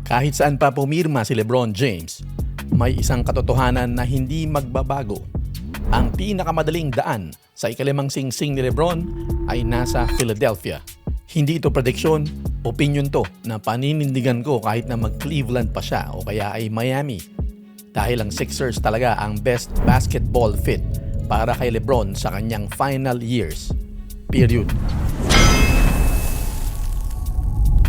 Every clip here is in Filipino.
Kahit saan pa pumirma si LeBron James, may isang katotohanan na hindi magbabago. Ang pinakamadaling daan sa ikalimang singsing ni LeBron ay nasa Philadelphia. Hindi ito prediksyon, opinion to na paninindigan ko kahit na mag-Cleveland pa siya o kaya ay Miami. Dahil ang Sixers talaga ang best basketball fit para kay LeBron sa kanyang final years. Period.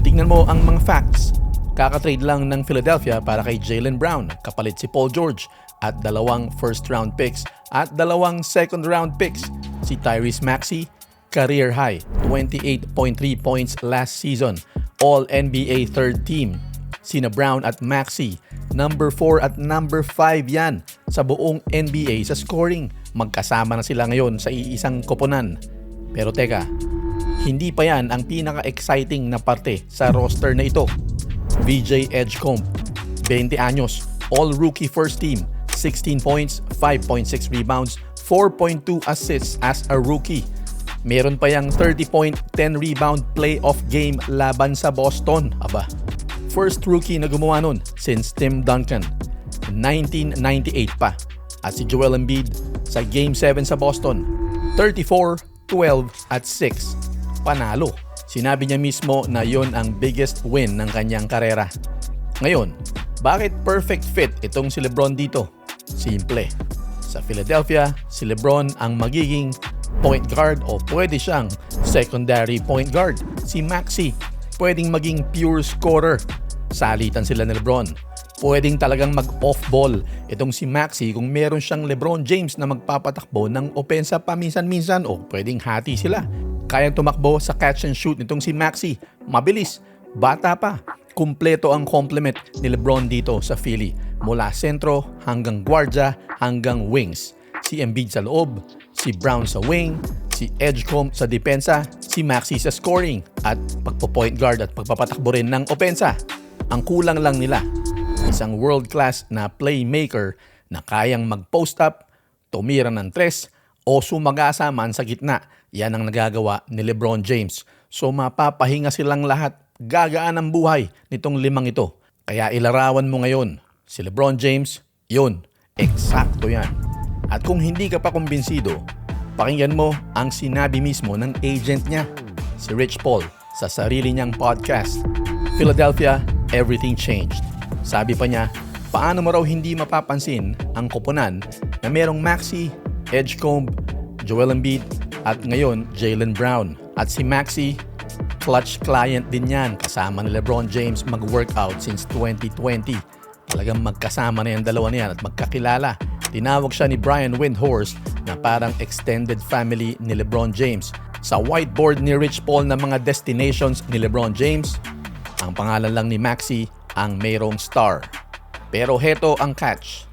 Tingnan mo ang mga facts. Kakatrade lang ng Philadelphia para kay Jaylen Brown, kapalit si Paul George, at 2 first-round picks at 2 second-round picks. Si Tyrese Maxey, career high, 28.3 points last season, All-NBA third team. Sina Brown at Maxey, number 4 at number 5 yan sa buong NBA sa scoring. Magkasama na sila ngayon sa iisang koponan. Pero teka, hindi pa yan ang pinaka-exciting na parte sa roster na ito. VJ Edgecombe, 20 anyos, all-rookie first team, 16 points, 5.6 rebounds, 4.2 assists as a rookie. Meron pa yang 30-point, 10-rebound playoff game laban sa Boston. Aba, first rookie na gumawa nun since Tim Duncan, 1998 pa. At si Joel Embiid sa Game 7 sa Boston, 34, 12 at 6. Panalo. Sinabi niya mismo na yon ang biggest win ng kanyang karera. Ngayon, bakit perfect fit itong si LeBron dito? Simple. Sa Philadelphia, si LeBron ang magiging point guard o pwede siyang secondary point guard. Si Maxey, pwedeng maging pure scorer. Salitan sila ni LeBron. Pwedeng talagang mag-off ball itong si Maxey kung meron siyang LeBron James na magpapatakbo ng opensa paminsan-minsan o pwedeng hati sila. Kayang tumakbo sa catch and shoot nitong si Maxey. Mabilis, bata pa. Kumpleto ang complement ni LeBron dito sa Philly. Mula sentro hanggang guardia hanggang wings. Si Embiid sa loob, si Brown sa wing, si Edgecombe sa depensa, si Maxey sa scoring at pagpo-point guard at pagpapatakbo rin ng opensa. Ang kulang lang nila, isang world-class na playmaker na kayang mag-post up, tumira ng tres o sumagasa man sa gitna. Yan ang nagagawa ni LeBron James. So mapapahinga silang lahat. Gagaan ang buhay nitong 5 ito. Kaya ilarawan mo ngayon si LeBron James, yun, eksakto yan. At kung hindi ka pa kumbinsido, pakinggan mo ang sinabi mismo ng agent niya, si Rich Paul, sa sarili niyang podcast. Philadelphia, everything changed. Sabi pa niya, paano mo raw hindi mapapansin ang koponan na merong Maxey, Edgecombe, Joel Embiid, at ngayon Jaylen Brown. At si Maxey, clutch client din yan. Kasama ni LeBron James mag-workout since 2020. Talagang magkasama na yung dalawa niyan at magkakilala. Tinawag siya ni Brian Windhorst na parang extended family ni LeBron James. Sa whiteboard ni Rich Paul na mga destinations ni LeBron James, ang pangalan lang ni Maxey ang mayroong star. Pero heto ang catch.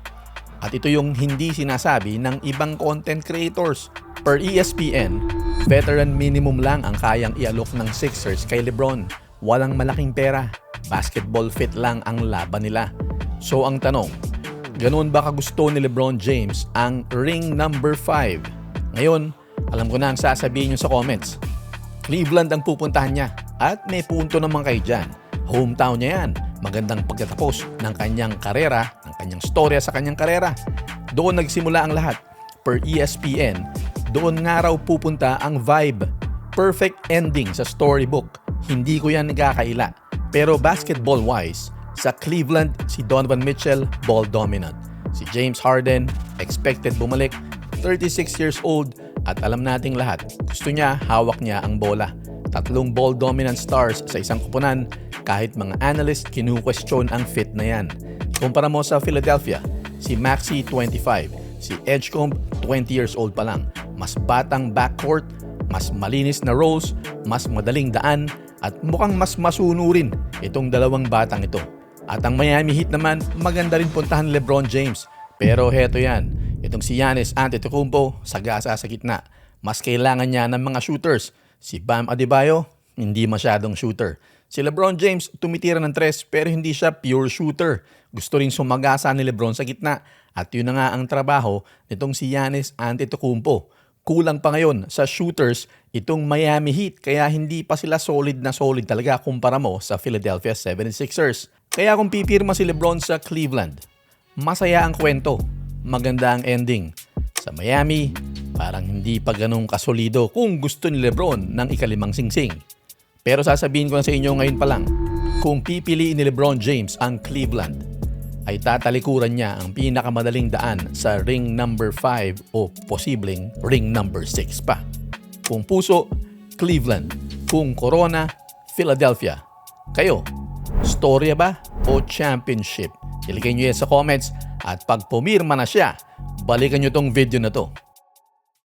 At ito yung hindi sinasabi ng ibang content creators. Per ESPN, veteran minimum lang ang kayang ialok ng Sixers kay LeBron. Walang malaking pera. Basketball fit lang ang laban nila. So ang tanong, ganoon ba kagusto ni LeBron James ang ring number 5? Ngayon, alam ko na ang sasabihin nyo sa comments. Cleveland ang pupuntahan niya at may punto naman kayo dyan. Hometown niya yan. Magandang pagtatapos ng kanyang karera, ng kanyang storya sa kanyang karera. Doon nagsimula ang lahat. Per ESPN, doon nga raw pupunta ang vibe. Perfect ending sa storybook. Hindi ko yan nagkakaila. Pero basketball-wise, sa Cleveland, si Donovan Mitchell, ball dominant. Si James Harden, expected bumalik, 36 years old, at alam nating lahat, gusto niya, hawak niya ang bola. 3 ball dominant stars sa isang koponan, kahit mga analyst kinu-question ang fit na yan. Kumpara mo sa Philadelphia, si Maxey 25, si Edgecombe 20 years old pa lang. Mas batang backcourt, mas malinis na roles, mas madaling daan, at mukhang mas masunurin itong dalawang batang ito. At ang Miami Heat naman, maganda rin puntahan ni LeBron James. Pero heto yan, itong si Giannis Antetokounmpo, sagasa sa gitna. Mas kailangan niya ng mga shooters. Si Bam Adebayo, hindi masyadong shooter. Si LeBron James, tumitira ng tres pero hindi siya pure shooter. Gusto rin sumagasa ni LeBron sa gitna. At yun na nga ang trabaho nitong si Giannis Antetokounmpo. Kulang pa ngayon sa shooters itong Miami Heat kaya hindi pa sila solid na solid talaga kumpara mo sa Philadelphia 76ers. Kaya kung pipirma si LeBron sa Cleveland, masaya ang kwento, maganda ang ending. Sa Miami, parang hindi pa ganun kasolido kung gusto ni LeBron ng ikalimang singsing. Pero sasabihin ko na sa inyo ngayon pa lang, kung pipiliin ni LeBron James ang Cleveland, ay tatalikuran niya ang pinakamadaling daan sa ring number 5 o posibleng ring number 6 pa. Kung puso, Cleveland. Kung corona, Philadelphia. Kayo, storya ba o championship? Iligay nyo yan sa comments at pag pumirma na siya, balikan nyo tong video na to.